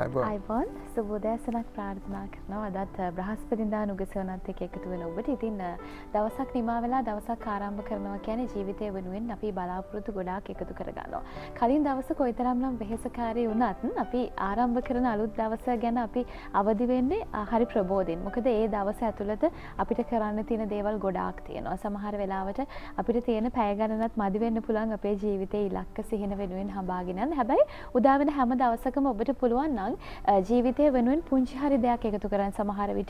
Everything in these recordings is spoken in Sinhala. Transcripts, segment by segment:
අයිබෝන් සුබෝදෑසනක් ප්‍රාර්ථනා කරනවා. අදත් බ්‍රහස්පතින්දා නුගසවනත් එක්ක එකතු වෙන ඔබට. ඉතින් දවසක් නිමා වෙලා දවසක් ආරම්භ කරනවා කියන්නේ ජීවිතය වෙනුවෙන් අපි බලාපොරොත්තු ගොඩාක් එකතු කරගන්නවා. කලින් දවස කොයිතරම්නම් වෙහෙසකාරී වුණත් අපි ආරම්භ කරන අලුත් දවස ගැන අපි අවදි වෙන්නේ හරි ප්‍රබෝධයෙන්. මොකද ඒ දවස ඇතුළත අපිට කරන්න තියෙන දේවල් ගොඩාක් තියෙනවා. සමහර වෙලාවට අපිට තියෙන පැය ගණනක් මදි වෙන්න පුළුවන් අපේ ජීවිතයේ ඉලක්ක සිහින වෙනුවෙන් හඹාගෙන යන්න. හැබැයි උදා වෙන හැම දවසකම ඔබට පුළුවන් ජීවිතය වෙනුවෙන් පුංචි හරි දෙයක් එකතු කරන්න. සමහර විට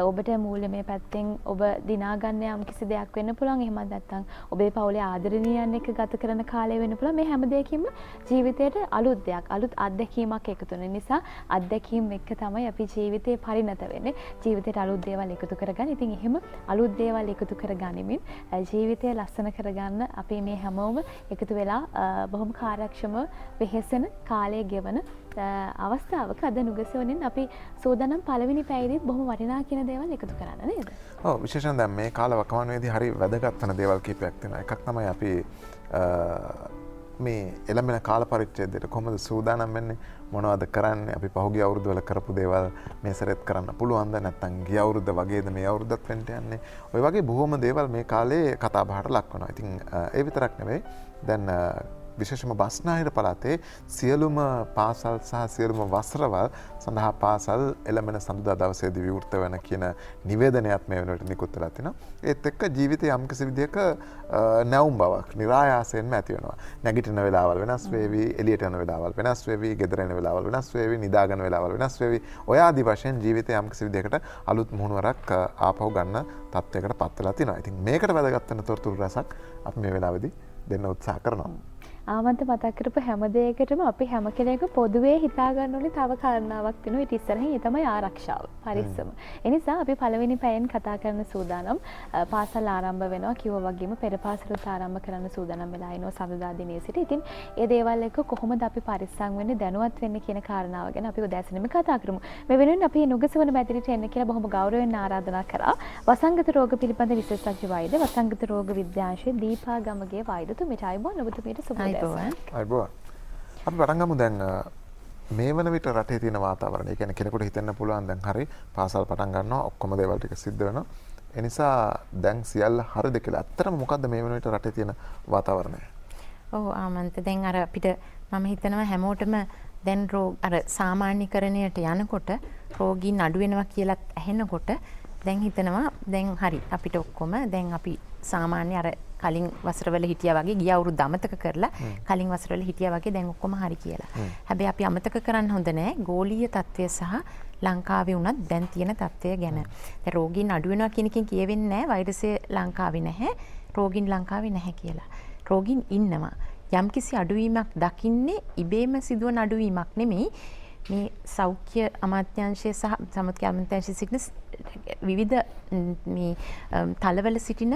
ඔබට මූල්‍යමය පැත්තෙන් ඔබ දිනා ගන්න යම් කිසි දෙයක් වෙන්න පුළුවන්. එහෙමත් නැත්නම් ඔබේ පවුලේ ආදරණීයයන් එක්ක ගත කරන කාලය වෙන්න පුළුවන්. මේ හැම දෙයකින්ම ජීවිතයට අලුත් දෙයක්, අලුත් අත්දැකීමක් එකතු වෙන නිසා අත්දැකීම් එක්ක තමයි අපි ජීවිතේ පරිණත වෙන්නේ. ජීවිතයට අලුත් දේවල් එකතු කරගන්න. ඉතින් එහෙම අලුත් දේවල් එකතු කරගනිමින් ජීවිතය ලස්සන කරගන්න අපි මේ හැමෝම එකතු වෙලා බොහොම කාර්යක්ෂමව වෙහෙසෙන කාලය ගෙවන අවස්ථාවක අද නුගසවනින් අපි සෝදානම් පළවෙනි පැයේදීත් බොහොම වටිනා කියන දේවල් එකතු කරන්න නේද? ඔව් විශේෂයෙන් දැන් මේ කාල වකවානුවේදී හරි වැදගත් වෙන දේවල් කීපයක් තියෙනවා. එකක් තමයි අපි මේ එළඹෙන කාල පරිච්ඡේදයට කොහොමද සූදානම් වෙන්නේ, මොනවද කරන්නේ, අපි පහුගිය අවුරුද්දවල කරපු දේවල් මේ සැරේත් කරන්න පුළුවන්ද, නැත්නම් ගිය අවුරුද්ද වගේද මේ අවුරුද්දත් වෙන්න යන්නේ. ඔය වගේ බොහොම දේවල් මේ කාලේ කතා බහට ලක් වෙනවා. ඉතින් ඒ විතරක් නෙවෙයි දැන් විශේෂම බස්නාහිර පළාතේ සියලුම පාසල් සහ සියලුම වසරවල් සඳහා පාසල් එළඹෙන සඳුදා දවසේදී විවෘත වෙන කියන නිවේදනයත් මේ වෙනකොට නිකුත් වෙලා තිනවා. ඒත් එක්ක ජීවිතයේ යම්කිසි විදිහක නැවුම් බවක් નિરાයාසයෙන්ම ඇති වෙනවා. නැගිටින වෙලාවල් වෙනස් වේවි, එළියට යන වෙලාවල් වෙනස් වේවි, ගෙදර එන වෙලාවල් වෙනස් වේවි, නිදාගන්න වෙලාවල් වෙනස් වේවි. ඔය ආදි වශයෙන් ජීවිතයේ යම්කිසි විදිහකට අලුත් මුහුණුවරක් ආපහු ගන්න තත්යකට පත් වෙලා තිනවා. ඉතින් මේකට වැදගත් වෙන තොරතුරු රසක් අපි මේ වෙලාවේදී දෙන්න උත්සාහ කරනවා. ආමන්ත මතක් කරපු හැම දෙයකටම අපි හැම කෙනෙක්ම පොදුවේ හිතා ගන්න ඕනේ තව කාරණාවක් තියෙනවා. ඊට ඉස්සරහින් ඒ තමයි ආරක්ෂාව, පරිස්සම. ඒ නිසා අපි පළවෙනි පැයෙන් කතා කරන සූදානම් පාසල් ආරම්භ වෙනවා. කිව්වා වගේම පෙර පාසලත් ආරම්භ කරන්න සූදානම් වෙලා ඉනවා සඳුදා දිනේ සිට. ඉතින් ඒ දේවල් එක්ක කොහොමද අපි පරිස්සම් වෙන්නේ, දැනුවත් වෙන්නේ කියන කාරණාව ගැන අපි උදෑසනෙම කතා කරමු. මේ වෙනුවෙන් අපි නුගසවන මැදිරියට එන්න කියලා බොහොම ගෞරවයෙන් ආරාධනා කරා. වසංගත රෝග පිළිබඳ විශේෂඥ වෛද්‍ය වසංගත රෝග විද්‍යාංශයේ දීපා ගමගේ වෛද්‍යතුමිට අයබෝන් ඔබතුමීට සුබ අයිබෝන්. අපි පටන් ගමු. දැන් මේ වන විට රටේ තියෙන වාතාවරණය, ඒ කියන්නේ කෙනෙකුට හිතෙන්න පුළුවන් දැන් හරි පාසල් පටන් ගන්නවා, ඔක්කොම දේවල් ටික සිද්ධ වෙනවා. ඒ නිසා දැන් සියල්ල හරිද කියලා. ඇත්තටම මොකද්ද මේ වන විට රටේ තියෙන වාතාවරණය? ඔව් ආමන්ත, දැන් අර අපිට මම හිතනවා හැමෝටම දැන් අර සාමාන්‍යකරණයට යනකොට රෝගීන් අඩු වෙනවා කියලා ඇහෙනකොට දැන් හිතනවා දැන් හරි අපිට ඔක්කොම දැන් අපි සාමාන්‍ය අර කලින් වසරවල හිටියා වගේ ගිය අවුරුද්ද අමතක කරලා කලින් වසරවල හිටියා වගේ දැන් ඔක්කොම හරි කියලා. හැබැයි අපි අමතක කරන්න හොඳ නෑ ගෝලීය තත්ත්වය සහ ලංකාවේ වුණත් දැන් තියෙන තත්ත්වය ගැන. දැන් රෝගීන් අඩු වෙනවා කියන එකෙන් කියවෙන්නේ නෑ වෛරසය ලංකාවේ නැහැ, රෝගීන් ලංකාවේ නැහැ කියලා. රෝගීන් ඉන්නවා. යම්කිසි අඩුවීමක් දකින්නේ ඉබේම සිදුවන අඩුවීමක් නෙමෙයි. මේ සෞඛ්‍ය අමාත්‍යාංශය සහ සමථ අමාත්‍යාංශය සිටින විවිධ මේ තලවල සිටින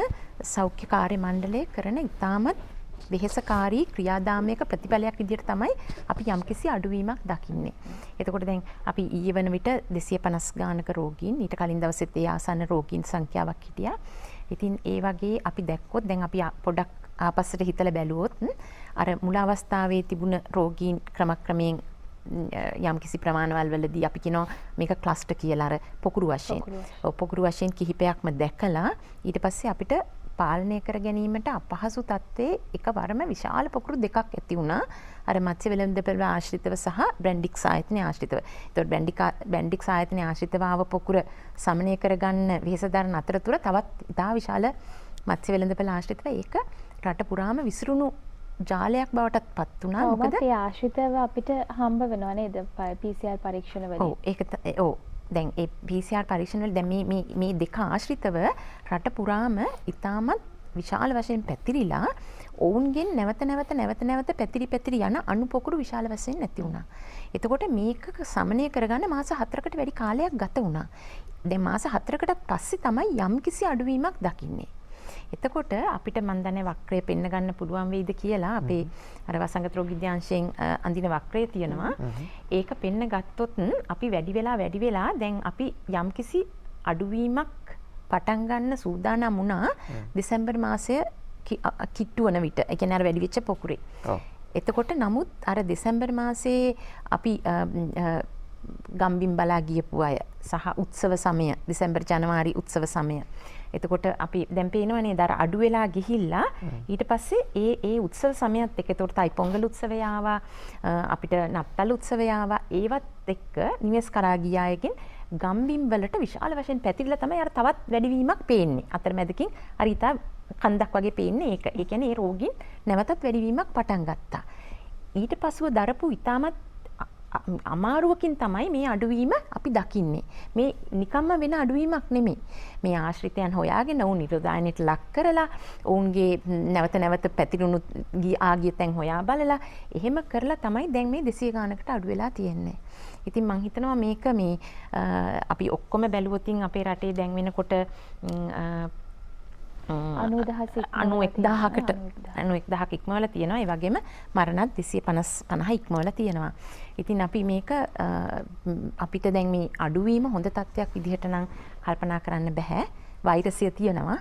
සෞඛ්‍ය කාර්ය මණ්ඩලය කරන ඉතාමත් වෙහෙසකාරී ක්‍රියාදාමයක ප්‍රතිඵලයක් විදිහට තමයි අපි යම්කිසි අඩුවීමක් දකින්නේ. එතකොට දැන් අපි ඊයේ වන විට 250 ගානක රෝගීන්, ඊට කලින් දවසෙත් ඒ ආසන්න රෝගීන් සංඛ්‍යාවක් හිටියා. ඉතින් ඒ වගේ අපි දැක්කොත් දැන් අපි පොඩක් ආපස්සට හිතලා බැලුවොත් අර මුල අවස්ථාවේ තිබුණ රෝගීන් ක්‍රමක්‍රමයෙන් යම් කිසි ප්‍රමාණවල වලදී අපි කියනවා මේක ක්ලස්ටර් කියලා අර පොකුරු වශයෙන්. පොකුරු වශයෙන් කිහිපයක්ම දැකලා ඊට පස්සේ අපිට පාලනය කර ගැනීමට අපහසු තත්ත්වයේ එකවරම විශාල පොකුරු දෙකක් ඇති වුණා. අර මත්ස්‍ය වෙළඳපොළ ආශ්‍රිතව සහ බ්‍රැන්ඩික්ස් ආයතනය ආශ්‍රිතව. ඒතකොට බ්‍රැන්ඩික්ස් ආයතනය ආශ්‍රිතව ආව පොකුර සමනය කරගන්න වෙහෙස දරන අතරතුර තවත් ඉතා විශාල මත්ස්‍ය වෙළඳපොළ ආශ්‍රිතව ඒක රට පුරාම විසිරුණු ජාලයක් බවටත් පත් වුණා. මොකද ඒ ආශ්‍රිතව අපිට හම්බ වෙනවා නේද PCR පරීක්ෂණ වලින්. ඔව් ඒක ඔව් දැන් ඒ PCR පරීක්ෂණ වල දැන් මේ දෙක ආශ්‍රිතව රට පුරාම ඉතාමත් විශාල වශයෙන් පැතිරිලා ඔවුන්ගෙන් නැවත පැතිරි යන අණු පොකුරු විශාල වශයෙන් නැති වුණා. එතකොට මේක සමනය කරගන්න මාස 4කට වැඩි කාලයක් ගත වුණා. දැන් මාස 4කට පස්සේ තමයි යම්කිසි අඩුවීමක් දකින්නේ. එතකොට අපිට මන් දන්නේ වක්‍රය පෙන්න ගන්න පුළුවන් වෙයිද කියලා අපේ අර වසංගත රෝග විද්‍යාංශයෙන් අඳින වක්‍රය තියෙනවා. ඒක පෙන්න ගත්තොත් අපි වැඩි වෙලා දැන් අපි යම්කිසි අඩුවීමක් පටන් ගන්න සූදානම් වුණා දෙසැම්බර් මාසය කිට්ටු වන විට. ඒ කියන්නේ අර වැඩි වෙච්ච පොකුරේ. එතකොට නමුත් අර දෙසැම්බර් මාසයේ අපි ගම්බිම් බලා ගියපු අය සහ උත්සව සමය දෙසැම්බර් ජනවාරි උත්සව සමය. එතකොට අපි දැන් පේනවනේ දර අඩු වෙලා ගිහිල්ලා ඊට පස්සේ ඒ උත්සව සමයත් එක්ක එතකොට තයි පොංගල උත්සවය ආවා අපිට නත්තල් උත්සවය ආවා ඒවත් එක්ක නිවෙස් කරා ගිය අයගෙන් ගම්බිම් වලට විශාල වශයෙන් පැතිරිලා තමයි අර තවත් වැඩිවීමක් පේන්නේ. අතරමැදකින් අර ඊට කන්දක් වගේ පේන්නේ ඒක. ඒ කියන්නේ ඒ රෝගීන් නැවතත් වැඩිවීමක් පටන් ගත්තා. ඊට පසුව දරපු ඉතාමත් අමාරුවකින් තමයි මේ අඩුවීම අපි දකින්නේ. මේ නිකම්ම වෙන අඩුවීමක් නෙමෙයි. මේ ආශ්‍රිතයන් හොයාගෙන ඔවුන් නිරෝධායනයට ලක් කරලා ඔවුන්ගේ නැවත නැවත පැතිරුණු ආගිය තැන් හොයා බලලා එහෙම කරලා තමයි දැන් මේ 200 ගානකට අඩු වෙලා තියෙන්නේ. ඉතින් මං හිතනවා මේක මේ අපි ඔක්කොම බැලුවොතින් අපේ රටේ දැන් වෙනකොට 91,000ක ඉක්මවලා තියෙනවා. ඒ වගේම මරණත් 250 ඉක්මවලා තියෙනවා. ඉතින් අපි මේක අපිට දැන් මේ අඩුවීම හොඳ තත්ත්වයක් විදිහට නම් කල්පනා කරන්න බෑ. වෛරසය තියෙනවා.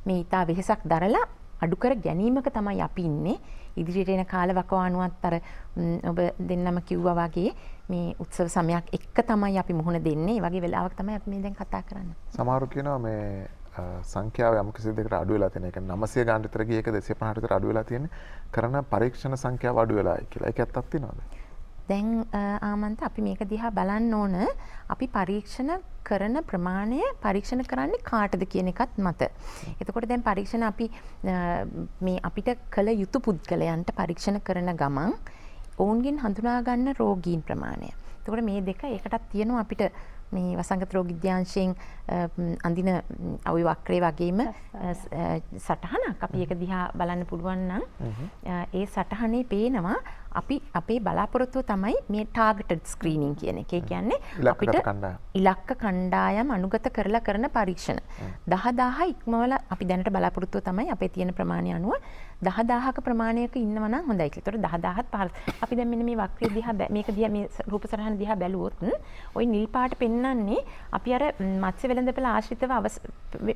මේ ඊට වෙහෙසක් දරලා අඩු කර ගැනීමක තමයි අපි ඉන්නේ. ඉදිරියට එන කාල වකවානුවත් අර ඔබ දෙන්නම කිව්වා වගේ මේ උත්සව සමයක් එක්ක තමයි අපි මුහුණ දෙන්නේ. ඒ වගේ වෙලාවක තමයි අපි මේ දැන් කතා කරන්නේ. සමහරු කියනවා මේ සංඛ්‍යාව යම් කිසි දෙයකට අඩු වෙලා තියෙන. ඒ කියන්නේ 900 ගානට විතර ගිය එක 250ට විතර අඩු වෙලා තියෙන්නේ. කරන පරීක්ෂණ සංඛ්‍යාව අඩු වෙලායි කියලා. ඒක ඇත්තක් තියෙනවද? දැන් ආමන්ත අපි මේක දිහා බලන්න ඕන. අපි පරීක්ෂණ කරන ප්‍රමාණය පරීක්ෂණ කරන්නේ කාටද කියන එකත් මත. එතකොට දැන් පරීක්ෂණ අපි මේ අපිට කළ යුතු පුද්ගලයන්ට පරීක්ෂණ කරන ගමන් ඔවුන්ගෙන් හඳුනා ගන්න රෝගීන් ප්‍රමාණය. එතකොට මේ දෙක එකටත් තියෙනවා අපිට මේ වසංගත රෝග විද්‍යාංශයෙන් අඳින අවි වක්‍රේ වගේම සටහනක් අපි ඒක දිහා බලන්න පුළුවන් නම් ඒ සටහනේ පේනවා අපි අපේ බලාපොරොත්තුව තමයි මේ ටාගටඩ් ස්ක්‍රීනින් කියන එක. ඒ කියන්නේ අපිට ඉලක්ක කණ්ඩායම් අනුගත කරලා කරන පරීක්ෂණ 10000 ඉක්මවලා අපි දැනට බලාපොරොත්තුව තමයි අපේ තියෙන ප්‍රමාණය අනුව 10000ක ප්‍රමාණයක ඉන්නවා නම් හොඳයි කියලා. ඒතකොට 10000ත් පහළ. අපි දැන් මෙන්න මේ වක්‍රය දිහා මේක දිහා මේ රූප සටහන දිහා බැලුවොත් ওই නිල් පාට පෙන්වන්නේ අපි අර මත්ස්‍ය වෙළඳපොළ ආශ්‍රිතව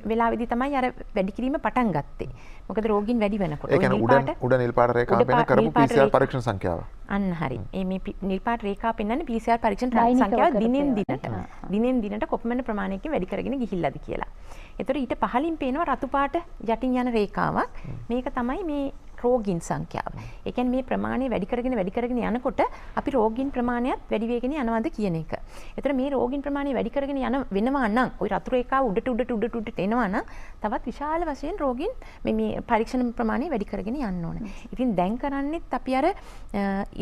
වෙලාවේදී තමයි අර වැඩි කිරීම පටන් ගත්තේ. මොකද රෝගීන් වැඩි වෙනකොට. ඒ කියන්නේ උඩ නිල් පාට රේඛාව පෙන්න කරපු PCR පරීක්ෂණ සංඛ්‍යාව. අන්න හරි. මේ නිල් පාට රේඛාව පෙන්වන්නේ PCR පරීක්ෂණ සංඛ්‍යාව දිනෙන් දිනට කොපමණ ප්‍රමාණයකින් වැඩි කරගෙන ගිහිල්ලාද කියලා. ඒතර ඊට පහලින් පේනවා රතු පාට යටින් යන රේඛාවක්. මේක තමයි මේ රෝගීන් සංඛ්‍යාව. ඒ කියන්නේ මේ ප්‍රමාණය වැඩි කරගෙන යනකොට අපි රෝගීන් ප්‍රමාණයත් වැඩි වෙගෙන යනවාද කියන එක. ඒතර මේ රෝගීන් ප්‍රමාණය වැඩි කරගෙන යන වෙනවා නම් ওই රතු රේඛාව උඩට එනවා නම් තවත් විශාල වශයෙන් රෝගීන් මේ පරීක්ෂණ ප්‍රමාණය වැඩි කරගෙන යන්න ඕන. ඉතින් දැන් කරන්නේත් අපි අර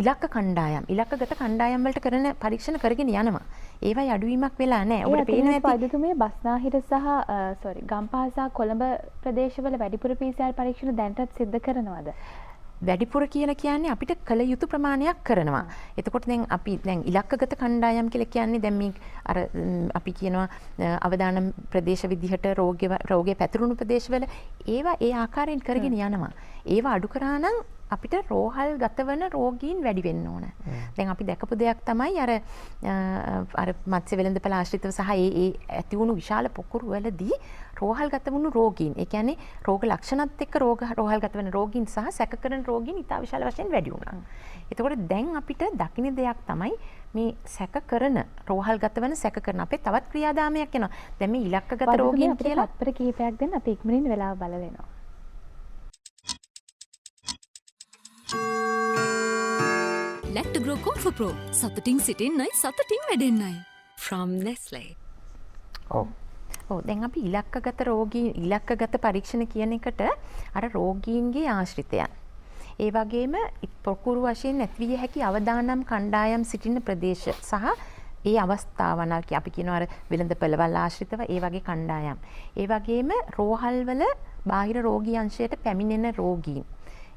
ඉලක්කගත කණ්ඩායම් වලට කරන පරීක්ෂණ කරගෙන යනවා. ඒවයි අඩුවීමක් වෙලා නැහැ. ඔබට පේනවා ඇති පද්ධතුමේ බස්නාහිර සහ ගම්පහ සහ කොළඹ ප්‍රදේශවල වැඩිපුර PCR පරීක්ෂණ දැන්ටත් සිද්ධ කරනවද? වැඩිපුර කියලා කියන්නේ අපිට කළ යුතු ප්‍රමාණයක් කරනවා. එතකොට දැන් අපි දැන් ඉලක්කගත කණ්ඩායම් කියලා කියන්නේ දැන් මේ අර අපි කියනවා අවදානම් ප්‍රදේශ විදිහට රෝගය පැතිරුණු ප්‍රදේශවල ඒවා ඒ ආකාරයෙන් කරගෙන යනවා. ඒවා අඩු කරා නම් අපිට රෝහල් ගතවන රෝගීන් වැඩි වෙන්න ඕන. දැන් අපි දැකපු දෙයක් තමයි අර මත්ස්‍ය වෙළඳපොළ ආශ්‍රිතව සහ ඒ ඇති වුණු විශාල පොකුරු වලදී රෝහල් ගත වුණු රෝගීන්. ඒ කියන්නේ රෝග ලක්ෂණත් එක්ක රෝහල් ගත වෙන රෝගීන් සහ සැක කරන රෝගීන් ඉතා විශාල වශයෙන් වැඩි වුණා. එතකොට දැන් අපිට දකින්න දෙයක් තමයි මේ සැක කරන රෝහල් ගත වෙන සැක කරන අපේ තවත් ක්‍රියාදාමයක් එනවා. දැන් මේ ඉලක්කගත රෝගීන් කියලා තත්පර කිහිපයක් දෙන්න අපි ඉක්මනින් වෙලාව බලවෙනවා. Lactogro Comfort Pro සතුටින් සිටින්නයි සතුටින් වැඩෙන්නයි from Nestle. දැන් අපි ඉලක්කගත පරීක්ෂණ කියන එකට අර රෝගීන්ගේ ආශ්‍රිතයන්. ඒ වගේම පොකුරු වශයෙන් ඇතිවිය හැකි අවදානම් කණ්ඩායම් සිටින ප්‍රදේශ සහ ඒ අවස්ථාවන් අපි කියනවා අර වෙළඳපළවල් ආශ්‍රිතව ඒ වගේ කණ්ඩායම්. ඒ වගේම රෝහල්වල බාහිර රෝගී අංශයට පැමිණෙන රෝගීන්.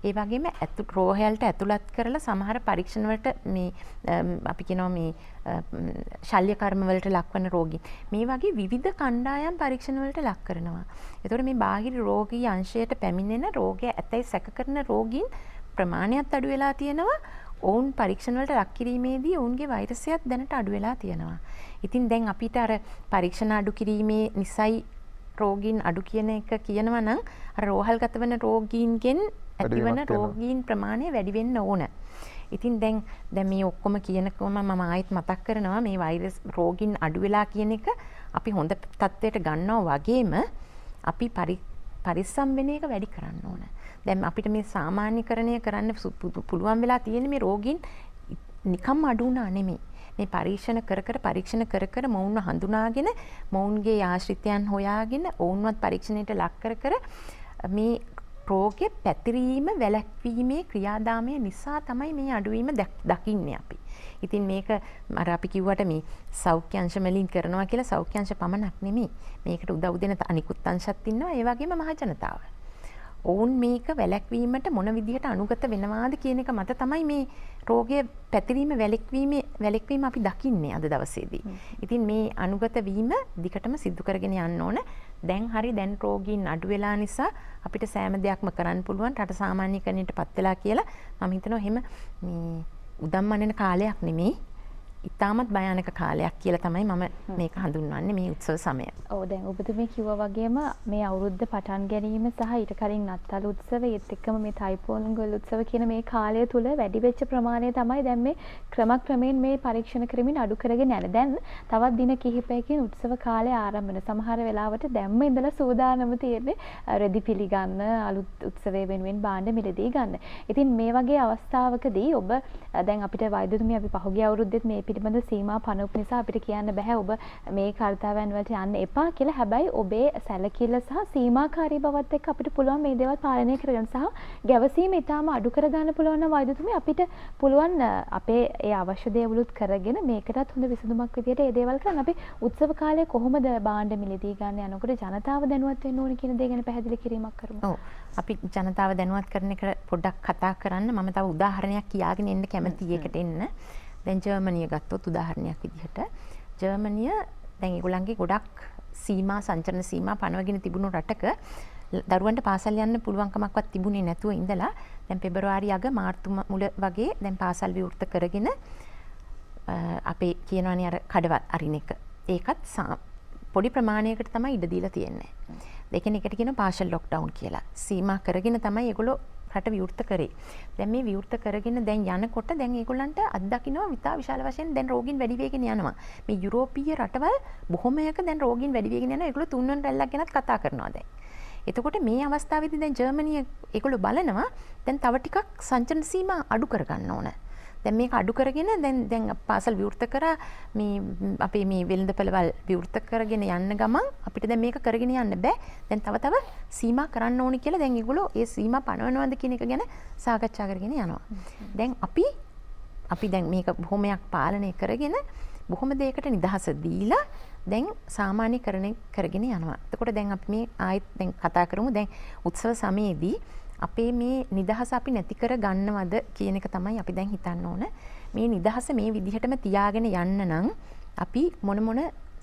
ඒ වගේම රෝහලට ඇතුළත් කරලා සමහර පරීක්ෂණ වලට මේ අපි කියනවා මේ ශල්‍ය කර්ම වලට ලක්වන රෝගීන්. මේ වගේ විවිධ කණ්ඩායම් පරීක්ෂණ වලට ලක් කරනවා. ඒතකොට මේ බාහිර රෝගී අංශයට පැමිණෙන රෝගය ඇතැයි සැක කරන රෝගීන් ප්‍රමාණයත් අඩු වෙලා තියෙනවා. ඔවුන් පරීක්ෂණ වලට ලක් කිරීමේදී ඔවුන්ගේ වෛරසයත් දැනට අඩු වෙලා තියෙනවා. ඉතින් දැන් අපිට අර පරීක්ෂණ අඩු කිරීමේ නිසයි රෝගීන් අඩු කියන එක කියනවා නම් අර රෝහල් ගත වෙන රෝගීන්ගෙන් ඇතිවන රෝගීන් ප්‍රමාණය වැඩි වෙන්න ඕන. ඉතින් දැන් මේ ඔක්කොම කියනකම මම ආයෙත් මතක් කරනවා මේ වෛරස් රෝගීන් අඩු වෙලා කියන එක අපි හොඳ තත්ත්වයට ගන්නවා වගේම අපි පරිස්සම් වෙන එක වැඩි කරන්න ඕන. දැන් අපිට මේ සාමාන්‍යකරණය කරන්න පුළුවන් වෙලා තියෙන මේ රෝගීන් නිකම්ම අඩු වුණා නෙමෙයි. මේ පරීක්ෂණ කර කර මොවුන්ව හඳුනාගෙන මොවුන්ගේ ආශ්‍රිතයන් හොයාගෙන ඔවුන්වත් පරීක්ෂණයට ලක් කර මේ රෝගය පැතිරීම වැළැක්වීමේ ක්‍රියාදාමය නිසා තමයි මේ අඩුවීම දකින්නේ අපි. ඉතින් මේක අර අපි කිව්වට මේ සෞඛ්‍ය අංශ වලින් කරනවා කියලා සෞඛ්‍ය අංශ පමණක් නෙමෙයි. මේකට උදව් දෙන අනිකුත් අංශත් ඉන්නවා. ඒ වගේම මහ ජනතාව. ඔවුන් මේක වැළැක්වීමට මොන විදිහට අනුගත වෙනවාද කියන එක මත තමයි මේ රෝගය පැතිරීම වැළැක්වීම අපි දකින්නේ අද දවසේදී. ඉතින් මේ අනුගත වීම දිගටම සිදු කරගෙන යන්න ඕන. දැන් රෝගීන් අඩු වෙලා නිසා අපිට සෑම දෙයක්ම කරන්න පුළුවන් රට සාමාන්‍යකරණයට පත් වෙලා කියලා මම හිතනවා එහෙම මේ උදම්මනන කාලයක් නෙමෙයි. ඉතාමත් භයානක කාලයක් කියලා තමයි මම මේක හඳුන්වන්නේ මේ උත්සව සමය. ඔව් දැන් ඔබතුමී කිව්වා වගේම මේ අවුරුද්ද පටන් ගැනීම සහ ඊට කලින් නත්තල් උත්සවය ඒත් එක්කම මේ තයිපෝන්ගල් උත්සව කියන මේ කාලය තුල වැඩි වෙච්ච ප්‍රමාණය තමයි දැන් මේ ක්‍රමක්‍රමයෙන් මේ පරීක්ෂණ ක්‍රමින් අඩු කරගෙන යන. දැන් තවත් දින කිහිපයකින් උත්සව කාලය ආරම්භ වෙන. සමහර වෙලාවට දැම්ම ඉඳලා සූදානම තියෙන්නේ රෙදි පිළිගන්න අලුත් උත්සවය වෙනුවෙන් භාණ්ඩ මිලදී ගන්න. ඉතින් මේ වගේ අවස්ථාවකදී ඔබ දැන් අපිට වෛද්‍යතුමිය අපි පහුගිය අවුරුද්දෙත් මේ පිළිබඳ සීමා පනවපු නිසා අපිට කියන්න බෑ ඔබ මේ කාර්යයන් වලට යන්න එපා කියලා. හැබැයි ඔබේ සැලකිල්ල සහ සීමාකාරී බවත් එක්ක අපිට පුළුවන් මේ දේවල් පාලනය කරගන්න සහ ගැවසීම ඊටාම අඩු කරගන්න පුළුවන් නම් වෛද්‍යතුමිය අපිට පුළුවන් අපේ ඒ අවශ්‍ය දේවලුත් කරගෙන මේකටත් හොඳ විසඳුමක් විදියට ඒ දේවල් කරන්න. අපි උත්සව කාලේ කොහොමද භාණ්ඩ මිලදී ගන්න යනකොට ජනතාව දැනුවත් වෙන්න ඕන කියන දේ ගැන පැහැදිලි කිරීමක් කරමු. ඔව්. අපි ජනතාව දැනුවත් කරන එක පොඩ්ඩක් කතා කරන්න. මම තව උදාහරණයක් කියාගෙන එන්න කැමතියි ඒකට එන්න. දැන් ජර්මනිය ගත්තොත් උදාහරණයක් විදිහට ජර්මනිය දැන් ඒගොල්ලන්ගේ ගොඩක් සීමා සංචරණ සීමා පනවගෙන තිබුණු රටක දරුවන්ට පාසල් යන්න පුළුවන්කමක්වත් තිබුණේ නැතුව ඉඳලා දැන් පෙබරවාරි අග මාර්තු මුල වගේ දැන් පාසල් විවෘත කරගෙන අපේ කියනවානේ අර කඩවත් අරින එක. ඒකත් පොඩි ප්‍රමාණයකට තමයි ඉඩ දීලා තියෙන්නේ. ඒ කියන්නේ එකට කියනවා පාෂල් ලොක්ඩවුන් කියලා. සීමා කරගෙන තමයි ඒගොල්ලෝ රට විවෘත කරේ. දැන් මේ විවෘත කරගෙන දැන් යනකොට දැන් ඒගොල්ලන්ට අත්දකින්නවා විතා විශාල වශයෙන් දැන් රෝගීන් වැඩි වෙගෙන යනවා. මේ යුරෝපීය රටවල් බොහොමයක දැන් රෝගීන් වැඩි වෙගෙන යනවා. ඒගොල්ලෝ තුන්වෙනි රැල්ලක් ගැනත් කතා කරනවා දැන්. එතකොට මේ අවස්ථාවේදී දැන් ජර්මනිය ඒගොල්ලෝ බලනවා දැන් තව ටිකක් සංචරණ සීමා අඩු කරගන්න ඕන. දැන් මේක අඩු කරගෙන දැන් පාසල් විවෘත කරා මේ අපේ මේ වෙළඳපළවල් විවෘත කරගෙන යන්න ගමන් අපිට දැන් මේක කරගෙන යන්න බෑ. දැන් තව සීමා කරන්න ඕනි කියලා දැන් ඒගොල්ලෝ ඒ සීමා පනවනවද කියන එක ගැන සාකච්ඡා කරගෙන යනවා. දැන් අපි දැන් මේක බොහොමයක් පාලනය කරගෙන බොහොම දෙයකට නිදහස දීලා දැන් සාමාන්‍යකරණය කරගෙන යනවා. එතකොට දැන් අපි මේ ආයෙත් දැන් කතා කරමු දැන් උත්සව සමයේදී අපේ මේ නිදහස අපි නැති කර ගන්නවද කියන එක තමයි අපි දැන් හිතන්න ඕන. මේ නිදහස මේ විදිහටම තියාගෙන යන්න නම් අපි මොන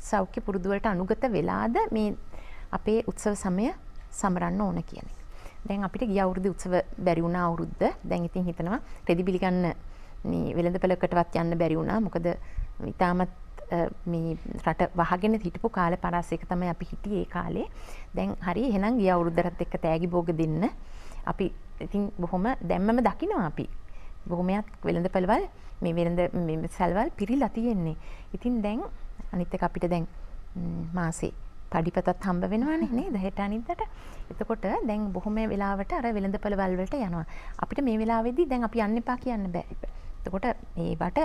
සෞඛ්‍ය පුරුදු වලට අනුගත වෙලාද මේ අපේ උත්සව සමය සමරන්න ඕන කියන එක. දැන් අපිට ගිය අවුරුද්දේ උත්සව බැරි වුණා අවුරුද්ද. දැන් ඉතින් හිතනවා රෙදි බිලි ගන්න මේ වෙළඳපළකටවත් යන්න බැරි වුණා. මොකද ඊටමත් මේ රට වහගෙන හිටපු කාල පරාසයක තමයි අපි හිටියේ ඒ කාලේ. දැන් හරි එහෙනම් ගිය අවුරුද්දට එක්ක තෑගි භෝග දෙන්න. අපි ඉතින් බොහොම දැම්මම දකිනවා අපි. බොහොමයක් වෙළඳපළවල් මේ සල්වල් පිරීලා තියෙන්නේ. ඉතින් දැන් අනිත් එක අපිට දැන් මාසේ පඩිපතත් හම්බ වෙනවනේ නේද හෙට අනිද්දාට. එතකොට දැන් බොහොම වෙලාවට අර වෙළඳපළවල් වලට යනවා. අපිට මේ වෙලාවේදී දැන් අපි යන්න එපා කියන්න බෑ. එතකොට මේවට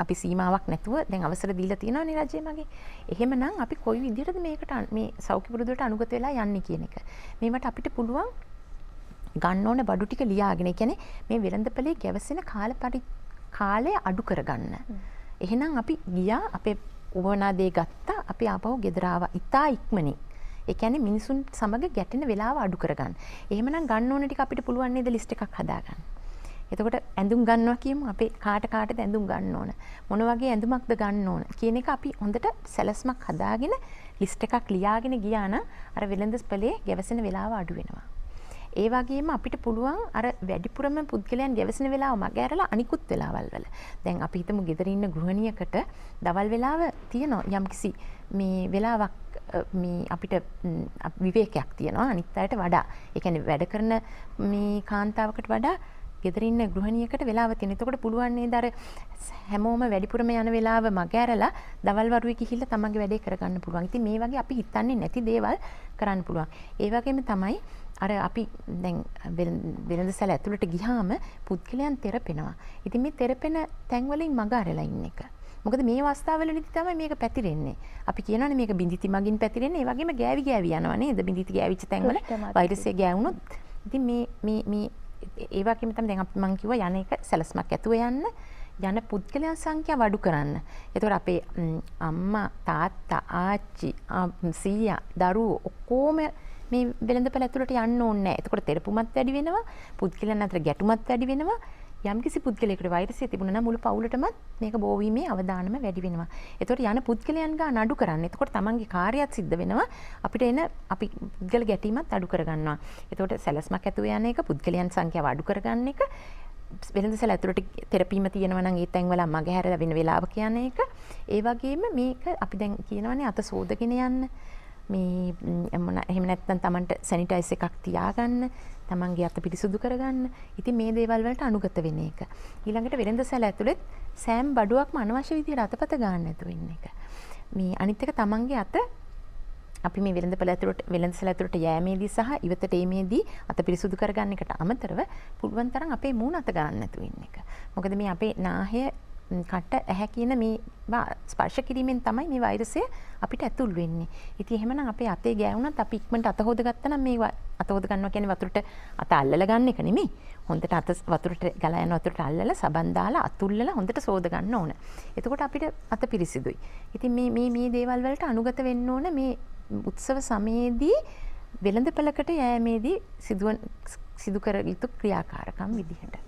අපි සීමාවක් නැතුව දැන් අවසර දීලා තියෙනවා නේ රජය මගේ. එහෙමනම් අපි කොයි විදිහටද මේකට මේ සෞඛ්‍ය පුරුදුවට අනුගත වෙලා යන්නේ කියන එක. මේවට අපිට පුළුවන් ගන්න ඕන බඩු ටික ලියාගෙන. ඒ කියන්නේ මේ වෙළඳපළේ ගැවසෙන කාලය අඩු කරගන්න. එහෙනම් අපි ගියා අපේ ඕනා දේ ගත්තා අපි ආපහු ගෙදර ආවා ඉතා ඉක්මනින්. ඒ කියන්නේ මිනිසුන් සමග ගැටෙන වෙලාව අඩු කරගන්න. එහෙමනම් ගන්න ඕන ටික අපිට පුළුවන් නේද ලිස්ට් එකක් හදාගන්න. එතකොට ඇඳුම් ගන්නවා කියමු අපේ කාටද ඇඳුම් ගන්න ඕන මොන වගේ ඇඳුමක්ද ගන්න ඕන කියන එක අපි හොඳට සැලැස්මක් හදාගෙන ලිස්ට් එකක් ලියාගෙන ගියා නම් අර වෙළඳපළේ ගැවසෙන වෙලාව අඩු වෙනවා. ඒ වගේම අපිට පුළුවන් අර වැඩිපුරම පුද්ගලයන් ගැවසෙන වෙලාව මගහැරලා අනිකුත් වෙලාවල් වල දැන් අපි හිතමු ගෙදර ඉන්න ගෘහණියකට දවල් වෙලාව තියෙනවා යම්කිසි මේ වෙලාවක් මේ අපිට විවේකයක් තියෙනවා අනිත් අයට වඩා. ඒ කියන්නේ වැඩ කරන මේ කාන්තාවකට වඩා ගෙදර ඉන්න ගෘහණියකට වෙලාව තියෙන. එතකොට පුළුවන් නේද අර හැමෝම වැඩිපුරම යන වෙලාව මග ඇරලා දවල් වරුවේ ගිහිල්ලා තමන්ගේ වැඩේ කරගන්න පුළුවන්. ඉතින් මේ වගේ අපි හිතන්නේ නැති දේවල් කරන්න පුළුවන්. ඒ වගේම තමයි අර අපි දැන් වෙළඳසැල ඇතුළට ගියාම පුද්ගලයන් තෙරපෙනවා. ඉතින් මේ තෙරපෙන තැන්වලින් මග ඇරලා ඉන්න එක. මොකද මේ අවස්ථාවවලදී තමයි මේක පැතිරෙන්නේ. අපි කියනවානේ මේක බිඳිති මගින් පැතිරෙන්නේ. ඒ වගේම ගෑවි යනවා නේද? බිඳිති ගෑවිච්ච තැන්වල වෛරසය ගෑවුනොත් ඉතින් මේ ඒ වගේම තමයි දැන් මම කිව්වා යන එක සැලස්මක් ඇතුව යන්න යන පුද්ගලයන් සංඛ්‍යාව අඩු කරන්න. ඒතකොට අපේ අම්මා තාත්තා ආච්චි සීයා දරුවෝ ඔක්කොම මේ වෙළඳපළ ඇතුළට යන්න ඕනේ නැහැ. එතකොට තෙරපුමත් වැඩි වෙනවා, පුද්ගලයන් අතර ගැටුමත් වැඩි වෙනවා. යම්කිසි පුද්ගලයෙකුට වෛරසය තිබුණා නම් මුළු පවුලටමත් මේක බෝ වීමේ අවදානම වැඩි වෙනවා. එතකොට යන පුද්ගලයන් ගාන අඩු කරන්න. එතකොට තමන්ගේ කාර්යයත් සිද්ධ වෙනවා. අපිට එන අපි පුද්ගල ගැටීමත් අඩු කරගන්නවා. එතකොට සැලස්මක් ඇතුව යන එක, පුද්ගලයන් සංඛ්‍යාව අඩු කරගන්න එක, වෙළඳසැල ඇතුළට තෙරපීම තියෙනවා නම් ඒ තැන්වල මගහැරලා වෙන වෙලාවක යන එක. ඒ වගේම මේක අපි දැන් කියනවානේ අත සෝදගෙන යන්න. මේ එහෙම නැත්නම් Tamanට සැනිටයිස් එකක් තියාගන්න, Tamanගේ අත පිරිසුදු කරගන්න. ඉතින් මේ දේවල් වලට අනුගත වෙන එක. ඊළඟට වෙළඳසැල ඇතුළෙත් සෑම බඩුවක්ම අනවශ්‍ය විදිහට අතපත ගන්න නැතුව ඉන්න එක. මේ අනිත් එක Tamanගේ අත අපි මේ වෙළඳසැල ඇතුළට යෑමේදී සහ ඉවතට ඒමේදී අත පිරිසුදු කරගන්න එකට අමතරව පුළුවන් තරම් අපේ මූණ අත ගන්න නැතුව ඉන්න එක. මොකද මේ අපේ නාහය කට ඇහැ කියන මේ ස්පර්ශ කිරීමෙන් තමයි මේ වෛරසය අපිට ඇතුල් වෙන්නේ. ඉතින් එහෙමනම් අපේ අතේ ගෑවුනත් අපි ඉක්මනට අත හොද ගත්තා නම් මේ අත හොද ගන්නවා කියන්නේ වතුරට අත අල්ලලා ගන්න එක නෙමෙයි. හොඳට අත වතුරට ගලා යන වතුරට අල්ලලා සබන් දාලා අතුල්ලලා හොඳට සෝද ගන්න ඕන. එතකොට අපිට අත පිරිසිදුයි. ඉතින් මේ දේවල් වලට අනුගත වෙන්න ඕන මේ උත්සව සමයේදී වෙළඳපළකට යෑමේදී සිදු කර යුතු ක්‍රියාකාරකම් විදිහට.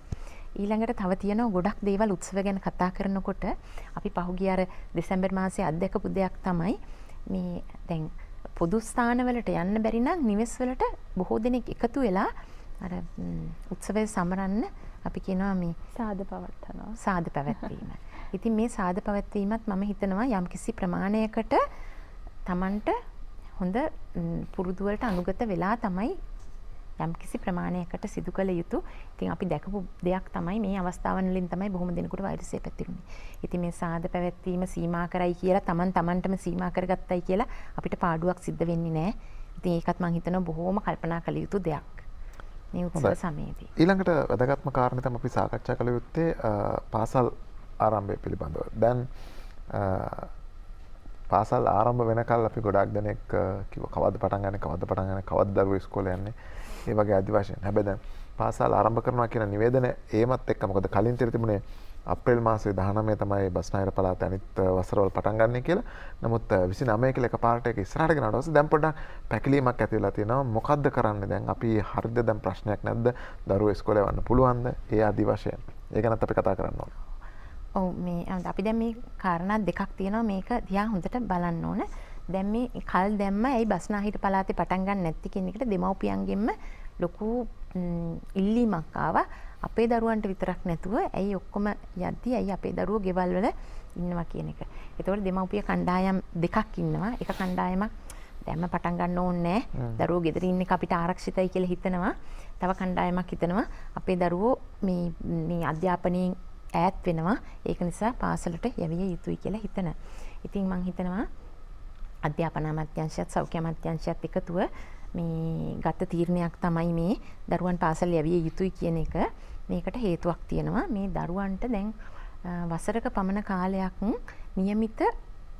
ඊළඟට තව තියෙනවා ගොඩක් දේවල් උත්සව ගැන කතා කරනකොට අපි පහුගිය අර දෙසැම්බර් මාසයේ අත්දැකපු දෙයක් තමයි මේ දැන් පොදු ස්ථානවලට යන්න බැරි නම් නිවෙස් වලට බොහෝ දෙනෙක් එකතු වෙලා අර උත්සවය සමරන්න අපි කියනවා මේ සාද පැවැත්වීම. ඉතින් මේ සාද පැවැත්වීමත් මම හිතනවා යම්කිසි ප්‍රමාණයකට Tamanට හොඳ පුරුදු වලට අනුගත වෙලා තමයි යම්කිසි ප්‍රමාණයකට සිදු කළ යුතු. ඉතින් අපි දැකපු දෙයක් තමයි මේ අවස්ථාවන් වලින් තමයි බොහොම දෙනෙකුට වෛරසය පැතිරුනේ. ඉතින් මේ සාද පැවැත්වීම සීමා කරයි කියලා Tamanටම සීමා කරගත්තයි කියලා අපිට පාඩුවක් සිද්ධ වෙන්නේ නැහැ. ඉතින් ඒකත් මම හිතනවා බොහොම කල්පනා කළ යුතු දෙයක්. මේ උත්සව සමයේදී. ඊළඟට වැදගත්ම කාරණේ තමයි අපි සාකච්ඡා කළ යුත්තේ පාසල් ආරම්භය පිළිබඳව. දැන් පාසල් ආරම්භ වෙනකල් අපි ගොඩාක් දෙනෙක් කිව්වා කවද්ද පටන් ගන්න කවද්ද දරුවෝ ඉස්කෝලේ යන්නේ. ඒ වගේ ආදි වශයෙන්. හැබැයි දැන් පාසල් ආරම්භ කරනවා කියන නිවේදන ඒමත් එක්ක මොකද කලින් තිබුණේ අප්‍රේල් මාසයේ 19 තමයි බස්නාහිර පළාතේ අනිත් වසරවල පටන් ගන්න කියලා. නමුත් 29 කියලා එකපාරට ඒක ඉස්සරහට ගෙනාවට පස්සේ දැන් පොඩ්ඩක් පැකිලීමක් ඇති වෙලා තියෙනවා. මොකද්ද කරන්නේ දැන්? අපි හරියද දැන් ප්‍රශ්නයක් නැද්ද? දරුවෝ ඉස්කෝලේ යවන්න පුළුවන්ද? ඒ ආදි වශයෙන්. ඒක ගැනත් අපි කතා කරන්න ඕනේ. ඔව් මේ අපි දැන් මේ කාරණා දෙකක් තියෙනවා මේක දිහා හොඳට බලන්න ඕන. දැන් මේ කල් දැම්ම ඇයි බස්නාහිර පළාතේ පටන් ගන්න නැති කියන එකට දෙමව්පියන්ගෙන්ම ලොකු ඉල්ලීමක් ආවා. අපේ දරුවන්ට විතරක් නැතුව ඇයි ඔක්කොම යද්දි ඇයි අපේ දරුවෝ ගෙවල් වල ඉන්නවා කියන එක. ඒතකොට දෙමව්පිය කණ්ඩායම් දෙකක් ඉන්නවා. එක කණ්ඩායමක් දැම්ම පටන් ගන්න ඕනේ නැහැ. දරුවෝ ගෙදර ඉන්න එක අපිට ආරක්ෂිතයි කියලා හිතනවා. තව කණ්ඩායමක් හිතනවා අපේ දරුවෝ මේ අධ්‍යාපනයෙන් ඈත් වෙනවා. ඒක නිසා පාසලට යවිය යුතුයි කියලා හිතන. ඉතින් මම හිතනවා අධ්‍යාපන අමාත්‍යාංශයත් සෞඛ්‍ය අමාත්‍යාංශයත් එකතුව මේ ගත තීරණයක් තමයි මේ දරුවන් පාසල් යවිය යුතුයි කියන එක. මේකට හේතුවක් තියෙනවා. මේ දරුවන්ට දැන් වසරක පමණ කාලයක් નિયમિત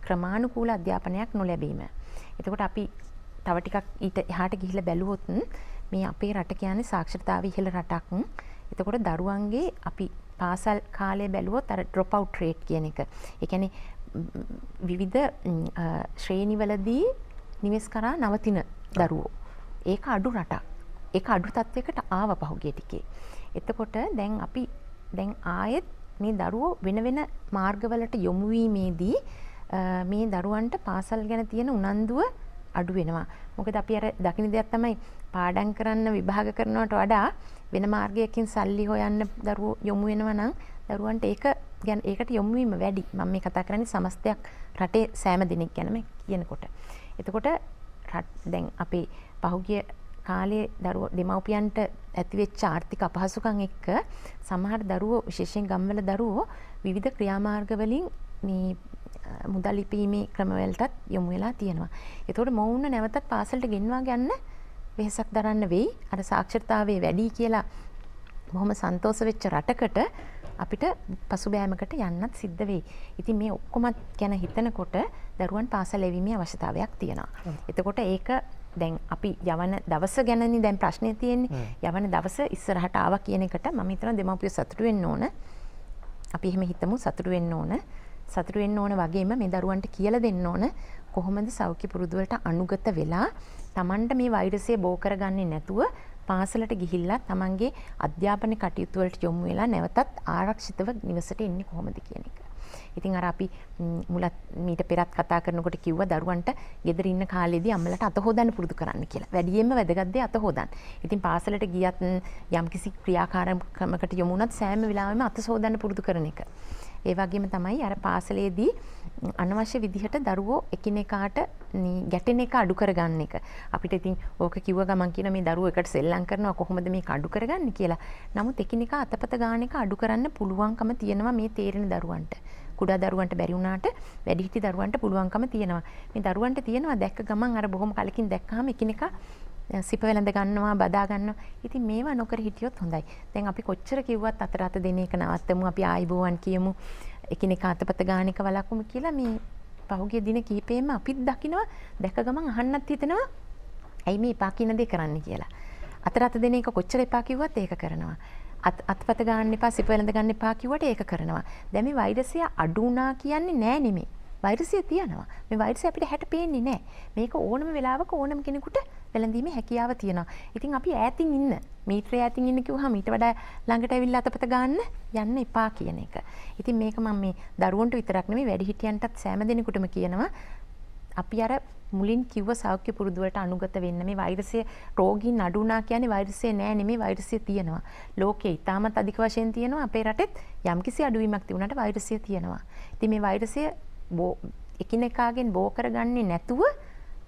ක්‍රමානුකූල අධ්‍යාපනයක් නොලැබීම. එතකොට අපි තව ටිකක් ඊට එහාට ගිහිල්ලා බැලුවොත් මේ අපේ රට කියන්නේ සාක්ෂරතාවය ඉහළ රටක්. එතකොට දරුවන්ගේ අපි පාසල් කාලය බැලුවොත් අර drop out rate කියන එක. ඒ කියන්නේ විවිධ ශ්‍රේණිවලදී නිවෙස් කරා නවතින දරුවෝ. ඒක අඩු රටක්. ඒක අඩු තත්වයකට ආව පහුගිය ටිකේ. එතකොට දැන් අපි ආයෙත් මේ දරුවෝ වෙන මාර්ගවලට යොමු වීමේදී මේ දරුවන්ට පාසල් ගැන තියෙන උනන්දුව අඩු වෙනවා. මොකද අපි අර දකින්න දෙයක් තමයි පාඩම් කරන්න විභාග කරනවට වඩා වෙන මාර්ගයකින් සල්ලි හොයන්න දරුවෝ යොමු වෙනවා නම් දරුවන්ට ඒකට යොමු වීම වැඩි. මම මේ කතා කරන්නේ සමස්තයක් රටේ සෑම දෙනෙක් ගැනම කියනකොට. එතකොට දැන් අපේ පහුගිය කාලේ දරුවෝ දෙමව්පියන්ට ඇතිවෙච්ච ආර්ථික අපහසුකම් එක්ක සමහර දරුවෝ විශේෂයෙන් ගම්වල දරුවෝ විවිධ ක්‍රියාමාර්ග වලින් මේ මුදල් ඉපීමේ ක්‍රමවලටත් යොමු වෙලා තියෙනවා. ඒතකොට මොවුන් නැවතත් පාසලට ගෙන්වා ගන්න වෙහසක් දරන්න වෙයි. අර සාක්ෂරතාවයේ වැඩි කියලා බොහොම සන්තෝෂ වෙච්ච රටකට අපිට පසුබෑමකට යන්නත් සිද්ධ වෙයි. ඉතින් මේ ඔක්කොම ගැන හිතනකොට දරුවන් පාසල් එවීමේ අවශ්‍යතාවයක් තියෙනවා. එතකොට ඒක දැන් අපි යවන දවස ගැනනේ දැන් ප්‍රශ්නේ තියෙන්නේ. යවන දවස ඉස්සරහට ආවා කියන එකට මම හිතනවා දෙමව්පියෝ සතුටු වෙන්න ඕන. අපි එහෙම හිතමු සතුටු වෙන්න ඕන. සතුටු වෙන්න ඕන වගේම මේ දරුවන්ට කියලා දෙන්න ඕන කොහොමද සෞඛ්‍ය පුරුදු වලට අනුගත වෙලා Tamanට මේ වෛරසය බෝ කරගන්නේ නැතුව පාසලට ගිහිල්ලා Tamanගේ අධ්‍යාපන කටයුතු වලට යොමු වෙලා නැවතත් ආරක්ෂිතව නිවසට එන්නේ කොහොමද කියන එක. ඉතින් අර අපි මුලත් මීට පෙරත් කතා කරනකොට කිව්වා දරුවන්ට ගෙදර ඉන්න කාලේදී අම්මලාට අත හොදන්න පුරුදු කරන්න කියලා. වැඩියෙන්ම වැදගත් දේ අත හොදන්න. ඉතින් පාසලට ගියත් යම්කිසි ක්‍රියාකාරකමකට යොමු වුණත් සෑම වෙලාවෙම අත හොදන්න පුරුදු කරන එක. ඒ වගේම තමයි අර පාසලේදී අනවශ්‍ය විදිහට දරුවෝ එකිනෙකාට ගැටෙන එක අඩු කරගන්න එක. අපිට ඉතින් ඕක කිව්ව ගමන් කියන මේ දරුවෝ එකට සෙල්ලම් කරනවා කොහොමද මේක අඩු කරගන්නේ කියලා. නමුත් එකිනෙකා අතපත ගන්න එක අඩු කරන්න පුළුවන්කම තියෙනවා මේ තේරෙන දරුවන්ට. කුඩා දරුවන්ට බැරි වුණාට වැඩිහිටි දරුවන්ට පුළුවන්කම තියෙනවා. මේ දරුවන්ට තියෙනවා දැක්ක ගමන් අර බොහොම කලකින් දැක්කහම එකිනෙකා සිප වෙලඳ ගන්නවා බදා ගන්නවා. ඉතින් මේවා නොකර හිටියොත් හොඳයි. දැන් අපි කොච්චර කිව්වත් අත දෙන එක නවත්තමු. අපි ආයිබෝවන් කියමු. එකිනෙකා අතපත ගන්න එක වළක්වමු කියලා මේ පහුගිය දින කිහිපෙම අපිත් දකිනවා දැක ගමන් අහන්නත් හිතෙනවා. ඇයි මේ එපා කියන දේ කරන්න කියලා. අත දෙන එක කොච්චර එපා කිව්වත් ඒක කරනවා. අත්පත ගන්න එපා සිප වෙලඳ ගන්න එපා කිව්වට ඒක කරනවා. දැන් මේ වෛරසය අඩු වුණා කියන්නේ නෑ නෙමෙයි. වෛරසය තියෙනවා. මේ වෛරසය අපිට හැට පේන්නේ නෑ. මේක ඕනම වෙලාවක ඕනම කෙනෙකුට වෙලඳීමේ හැකියාව තියෙනවා. ඉතින් අපි ඈතින් ඉන්න මීටරය ඈතින් ඉන්න කිව්වහම ඊට වඩා ළඟට ඇවිල්ලා අතපත ගන්න යන්න එපා කියන එක. ඉතින් මේක මම මේ දරුවන්ට විතරක් නෙමෙයි වැඩිහිටියන්ටත් සෑම දෙනෙකුටම කියනවා. අපි අර මුලින් කිව්ව සෞඛ්‍ය පුරුදු වලට අනුගත වෙන්න. මේ වෛරසය රෝගීන් අඩු වුණා කියන්නේ වෛරසය නෑ නෙමෙයි වෛරසය තියෙනවා. ලෝකේ ඉතාමත් අධික වශයෙන් තියෙනවා. අපේ රටෙත් යම්කිසි අඩුවීමක් තිබුණාට වෛරසය තියෙනවා. ඉතින් මේ වෛරසය එකිනෙකාගෙන් බෝ කරගන්නේ නැතුව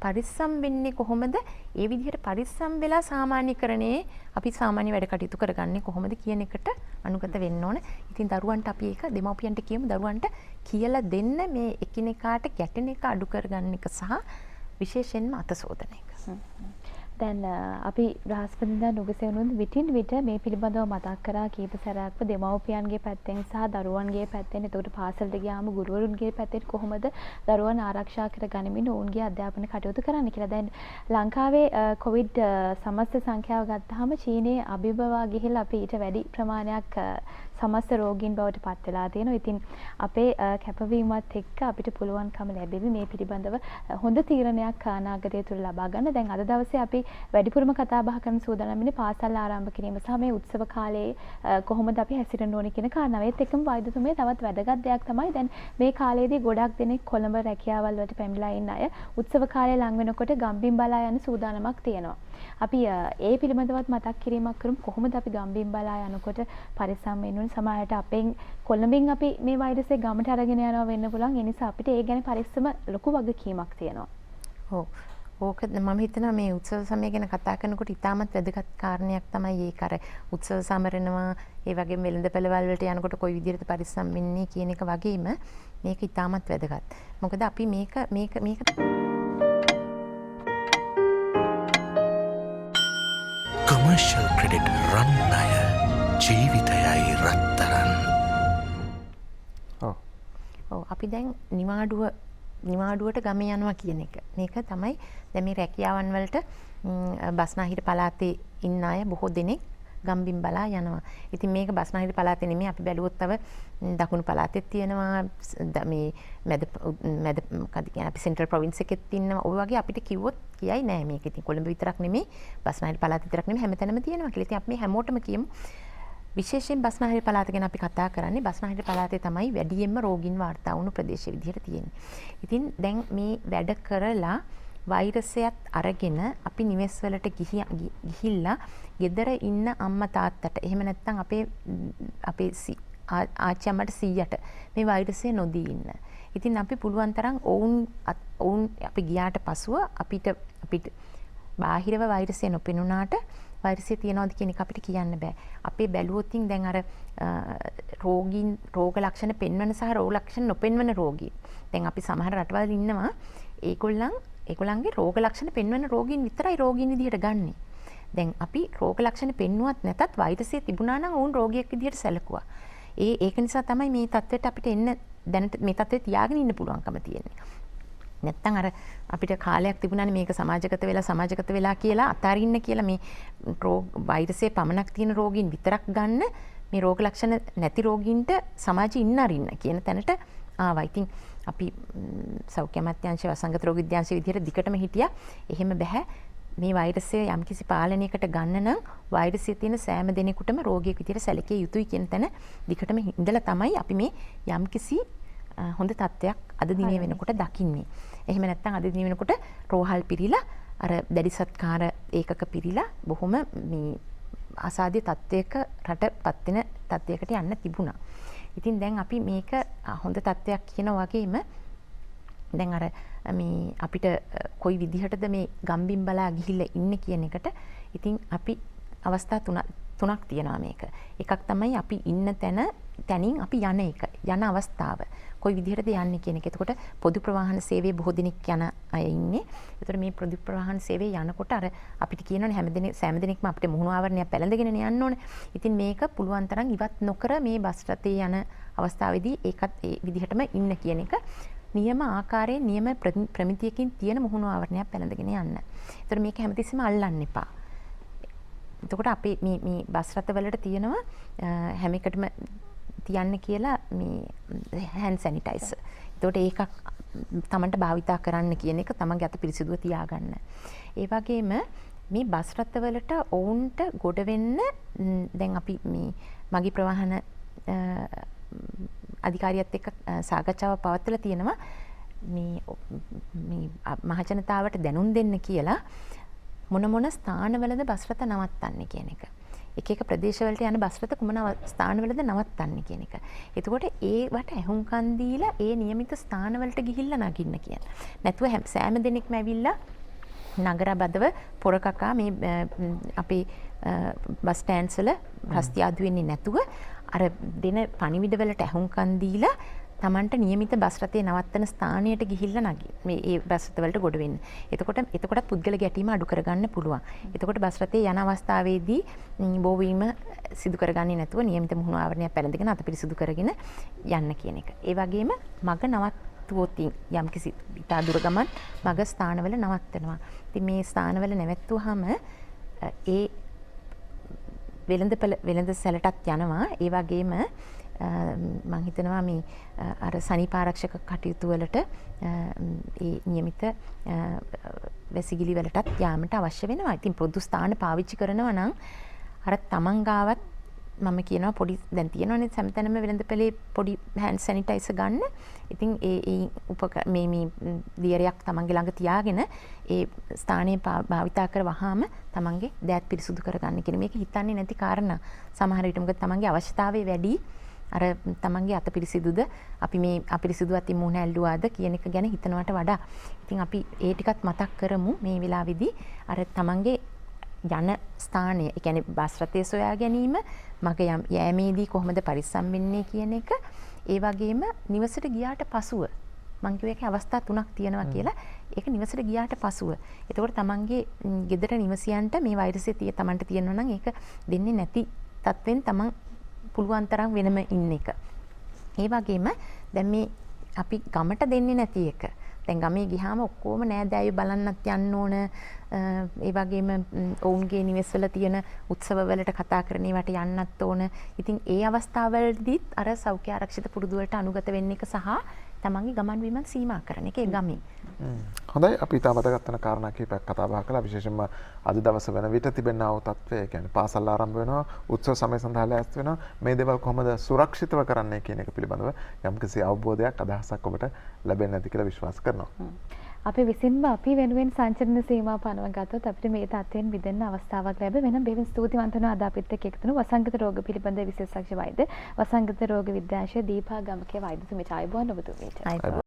පරිස්සම් වෙන්නේ කොහොමද? ඒ විදිහට පරිස්සම් වෙලා සාමාන්‍යකරණයේ අපි සාමාන්‍ය වැඩ කටයුතු කරගන්නේ කොහොමද කියන එකට අනුගත වෙන්න ඕන. ඉතින් දරුවන්ට අපි ඒක දෙමව්පියන්ට කියමු දරුවන්ට කියලා දෙන්න මේ එකිනෙකාට ගැටෙන එක අඩු කරගන්න එක සහ විශේෂයෙන්ම අත සෝදන එක. දැන් අපි බ්‍රහස්පතින්දා නුගසෙවණුන් විටින් විට මේ පිළිබඳව මතක් කරා කීප සැරයක්ම දෙමව්පියන්ගේ පැත්තෙන් සහ දරුවන්ගේ පැත්තෙන්. එතකොට පාසලට ගියාම ගුරුවරුන්ගේ පැත්තෙන් කොහොමද දරුවන් ආරක්ෂා කරගනිමින් ඔවුන්ගේ අධ්‍යාපන කටයුතු කරන්න කියලා. දැන් ලංකාවේ කොවිඩ් සමස්ත සංඛ්‍යාව ගත්තාම චීනයේ අභිබවා ගිහිල්ලා අපි ඊට වැඩි ප්‍රමාණයක් සමස්ත රෝගීන් බවට පත් වෙලා තියෙනවා. ඉතින් අපේ කැපවීමත් එක්ක අපිට පුළුවන්කම ලැබෙවි මේ පිළිබඳව හොඳ තීරණයක් අනාගතය තුළ ලබා ගන්න. දැන් අද දවසේ අපි වැඩිපුරම කතා බහ කරන සූදානම් ඉන්නේ පාසල් ආරම්භ කිරීම සහ මේ උත්සව කාලයේ කොහොමද අපි හැසිරෙන්න ඕනේ කියන කාරණාව. ඒත් එක්කම වෛද්‍යතුමිය තවත් වැදගත් දෙයක් තමයි දැන් මේ කාලයේදී ගොඩක් දෙනෙක් කොළඹ රැකියාවල් වලට පැමිණලා ඉන්න අය උත්සව කාලය ලඟ වෙනකොට ගම්බිම් බලා යන සූදානමක් තියෙනවා. අපි ඒ පිළිබඳවත් මතක් කිරීමක් කරමු. කොහොමද අපි ගම්බිම් බලා යනකොට පරිස්සම් වෙන්න ඕනේ. සමහරට අපෙන් කොළඹින් අපි මේ වෛරසය ගමට අරගෙන යනවා වෙන්න පුළුවන්. ඒ නිසා අපිට ඒ ගැන පරිස්සම ලොකු වගකීමක් තියෙනවා. ඔව්. ඕක මම හිතනවා මේ උත්සව සමය ගැන කතා කරනකොට ඉතාමත් වැදගත් කාරණයක් තමයි ඒක. අර උත්සව සමරනවා ඒ වගේම වෙළඳපළවල් වලට යනකොට කොයි විදිහට පරිස්සම් වෙන්නේ කියන එක වගේම මේක ඉතාමත් වැදගත්. මොකද අපි මේක commercial credit රන් ණය ජීවිතයයි රත්තරන්. අපි දැන් නිවාඩුවට ගමේ යනවා කියන එක. මේක තමයි දැන් මේ රැකියාවන් වලට බස්නාහිර පළාතේ ඉන්න අය බොහෝ දෙනෙක් ගම්බිම් බලා යනවා. ඉතින් මේක බස්නාහිර පළාතේ නෙමෙයි අපි බැලුවොත් තව දකුණු පළාතෙත් තියෙනවා මේ මැද මොකද කියන්නේ අපි සෙන්ට්‍රල් ප්‍රොවින්ස් එකෙත් ඉන්නවා. ඔය වගේ අපිට කිව්වොත් කියයි නෑ මේක. ඉතින් කොළඹ විතරක් නෙමෙයි බස්නාහිර පළාත විතරක් නෙමෙයි හැමතැනම තියෙනවා කියලා. ඉතින් අපි මේ හැමෝටම කියමු විශේෂයෙන් බස්නාහිර පළාත ගැන අපි කතා කරන්නේ බස්නාහිර පළාතේ තමයි වැඩියෙන්ම රෝගීන් වාර්තා වුණු ප්‍රදේශ විදිහට තියෙන්නේ. ඉතින් දැන් මේ වැඩ කරලා වෛරසයත් අරගෙන අපි නිවෙස් වලට ගිහිල්ලා ගෙදර ඉන්න අම්මා තාත්තට එහෙම නැත්නම් අපේ ආච්චි අම්මට සීයට මේ වෛරසය නොදී ඉන්න. ඉතින් අපි පුළුවන් තරම් ඔවුන් අපි ගියාට පසුව අපිට බාහිරව වෛරසය නොපෙනුනාට වෛරසය තියනවාද කියන එක අපිට කියන්න බෑ. අපේ බැලුවොත් දැන් අර රෝගීන් රෝග ලක්ෂණ පෙන්වන සහ රෝග ලක්ෂණ නොපෙන්වන රෝගීන්. දැන් අපි සමහර රටවල් ඉන්නවා ඒගොල්ලන්ගේ රෝග ලක්ෂණ පෙන්වන රෝගීන් විතරයි රෝගීන් විදිහට ගන්නෙ. දැන් අපි රෝග ලක්ෂණ පෙන්වුවත් නැතත් වෛරසය තිබුණා නම් වුන් රෝගියෙක් විදිහට සැලකුවා. ඒක නිසා තමයි මේ තත්ත්වයට අපිට එන්න දැනට මේ තත්ත්වය තියාගෙන ඉන්න පුළුවන්කම තියෙන්නේ. නැත්තම් අර අපිට කාලයක් තිබුණානේ මේක සමාජගත වෙලා කියලා අතාරින්න කියලා මේ වෛරසයේ පමණක් තියෙන රෝගීන් විතරක් ගන්න මේ රෝග ලක්ෂණ නැති රෝගීන්ට සමාජයේ ඉන්න අරින්න කියන තැනට ආවා. ඉතින් අපි සෞඛ්‍ය අමාත්‍යාංශය වසංගත රෝග විද්‍යාංශය විදිහට දිගටම හිටියා. එහෙම බෑ. මේ වෛරසය යම්කිසි පාලනයකට ගන්න නම් වෛරසය තියෙන සෑම දෙනෙකුටම රෝගියෙක් විදිහට සැලකිය යුතුයි කියන තැන දිගටම ඉඳලා තමයි අපි මේ යම්කිසි හොඳ තත්ත්වයක් අද දිනේ වෙනකොට දකින්නේ. එහෙම නැත්නම් අද දිනේ වෙනකොට රෝහල් පිරීලා අර දැඩි සත්කාර ඒකක පිරීලා බොහොම මේ අසාධ්‍ය තත්ත්වයක රටපත් වෙන තත්ත්වයකට යන්න තිබුණා. ඉතින් දැන් අපි මේක හොඳ තත්ත්වයක් කියන වගේම දැන් අර මේ අපිට කොයි විදිහටද මේ ගම්බින් බලා ගිහිල්ලා ඉන්නේ කියන එකට ඉතින් අපි අවස්ථා තුනක් තියෙනවා මේක. එකක් තමයි අපි ඉන්න තැනින් අපි යන අවස්ථාව. කොයි විදිහටද යන්නේ කියන එක. එතකොට පොදු ප්‍රවාහන සේවයේ බොහෝ දෙනෙක් යන අය ඉන්නේ. එතකොට මේ පොදු ප්‍රවාහන සේවයේ යනකොට අර අපිට කියනවනේ සෑම දෙනෙක්ම අපිට මුහුණු ආවරණයක් පැළඳගෙන යන්න ඕනේ. ඉතින් මේක පුළුවන් තරම් ඉවත් නොකර මේ බස් රථයේ යන අවස්ථාවේදී ඒකත් ඒ විදිහටම ඉන්න කියන එක නියම ආකාරයෙන් නියම ප්‍රමිතියකින් තියෙන මුහුණු ආවරණයක් පැළඳගෙන යන්න. එතකොට මේක හැමතිස්සෙම අල්ලන්න එපා. එතකොට අපේ මේ බස් රථවලට තියෙනවා හැම එකටම තියන්න කියලා මේ hand sanitizer. එතකොට ඒක තමන්ට භාවිතා කරන්න කියන එක තමන්ගේ අත පිරිසිදුව තියාගන්න. ඒ වගේම මේ බස් රථවලට ඔවුන්ට ගොඩ වෙන්න දැන් අපි මේ මගී ප්‍රවාහන අධිකාරියත් එක්ක සාකච්ඡාවක් පවත්වලා තියෙනවා මේ මහජනතාවට දැනුම් දෙන්න කියලා මොන ස්ථානවලද බස් රථ නවත්තන්නේ කියන එක. එක ප්‍රදේශවලට යන බස් රථ කුමන ස්ථානවලද නවත්තන්නේ කියන එක. එතකොට ඒවට ඇහුම්කන් දීලා ඒ නියමිත ස්ථානවලට ගිහිල්ලා නගින්න කියන. නැතුව සෑම දෙනෙක්ම ඇවිල්ලා නගරබදව පොරකකා මේ අපේ බස් ස්ටෑන්ඩ්ස් වල රස්තිය අඩු වෙන්නේ නැතුව අර දෙන පණිවිඩවලට ඇහුම්කන් දීලා තමන්ට නියමිත බස් රථයේ නවත්තන ස්ථානයට ගිහිල්ලා මේ ඒ බස් රථවලට ගොඩ වෙන්න. එතකොට පුද්ගල ගැටීම අඩු කරගන්න පුළුවන්. එතකොට බස් රථයේ යන අවස්ථාවේදී බෝවීම සිදු කරගන්නේ නැතුව නියමිත මුහුණු ආවරණයක් පැළඳගෙන අත පිරිසිදු කරගෙන යන්න කියන එක. ඒ වගේම මග නවත්වුවොත් යම්කිසි ඉතා දුර ගමන් මග ස්ථානවල නවත්තනවා. ඉතින් මේ ස්ථානවල නැවැත්තුවාම ඒ වෙළඳ සැලටත් යනවා. ඒ වගේම මං හිතනවා මේ අර සනීපාරක්ෂක කටයුතු වලට ඒ නියමිත වැසිකිලි වලටත් යාමට අවශ්‍ය වෙනවා. ඉතින් පොදු ස්ථාන පාවිච්චි කරනවා නම් අර තමන් ගාවත් මම කියනවා පොඩි දැන් තියෙනවනේ හැමතැනම වෙළඳපොලේ පොඩි hand sanitizer ගන්න. ඉතින් ඒ මේ දියරයක් තමන්ගේ ළඟ තියාගෙන ඒ ස්ථානයේ භාවිතා කර වහාම තමන්ගේ දෑත් පිරිසුදු කරගන්න කියන මේක හිතන්නේ නැති කාරණා. සමහර විට මොකද තමන්ගේ අවශ්‍යතාවය වැඩි අර තමන්ගේ අත පිරිසිදුද අපි මේ අපිරිසිදු අතින් මුහුණ ඇල්ලුවාද කියන එක ගැන හිතනවට වඩා ඉතින් අපි ඒ ටිකත් මතක් කරමු මේ වෙලාවේදී අර තමන්ගේ යන ස්ථානය ඒ කියන්නේ බස් රථය සොයා ගැනීම මග යෑමේදී කොහොමද පරිස්සම් වෙන්නේ කියන එක ඒ වගේම නිවසට ගියාට පසුව මං කිව්ව එකේ අවස්ථා තුනක් තියෙනවා කියලා ඒක නිවසට ගියාට පසුව එතකොට තමන්ගේ ගෙදර නිවසියන්ට මේ වෛරසය තමන්ට තියෙනවා නම් ඒක දෙන්නේ නැති තත්වෙන් තමන් පුළුවන් තරම් වෙනම ඉන්න එක. ඒ වගේම දැන් මේ අපි ගමට දෙන්නේ නැති එක. දැන් ගමේ ගියාම ඔක්කොම නෑදෑයෝ බලන්නත් යන්න ඕන. ඒ වගේම ඔවුන්ගේ නිවෙස්වල තියෙන උත්සවවලට කතා කරන ඒවට යන්නත් ඕන. ඉතින් ඒ අවස්ථාවවලදීත් අර සෞඛ්‍ය ආරක්ෂිත පුරුදු වලට අනුගත වෙන්න එක සහ තමන්ගේ ගමන් බිමන් සීමා කරන එක ගමේ. හොඳයි අපි තාම වැදගත් වෙන කාරණා කිහිපයක් කතා බහ කළා. විශේෂයෙන්ම අද දවස වෙන විට තිබෙනා වූ තත්ත්වය කියන්නේ පාසල් ආරම්භ වෙනවා, උත්සව සමය සඳහා ලෑස්ති වෙනවා. මේ දේවල් කොහොමද සුරක්ෂිතව කරන්නේ කියන එක පිළිබඳව යම්කිසි අවබෝධයක් අදහසක් ඔබට ලැබෙන්නේ නැති කියලා විශ්වාස කරනවා. අපි විසින්ම අපි වෙනුවෙන් සංචලන සීමා පනව ගත්තොත් අපිට මේ තත්ත්වයෙන් මිදෙන්න අවස්ථාවක් ලැබෙ වෙන බෙහෙවින් ස්තුතිවන්ත වෙනවා අද අපිත් එක්ක එකතු වුණු වසංගත රෝග පිළිබඳ විශේෂඥ වෛද්‍ය වසංගත රෝග විද්‍යාංශයේ දීපා ගමකේ වෛද්‍යතුමිට ආයුබෝවන් ඔබතුමීට.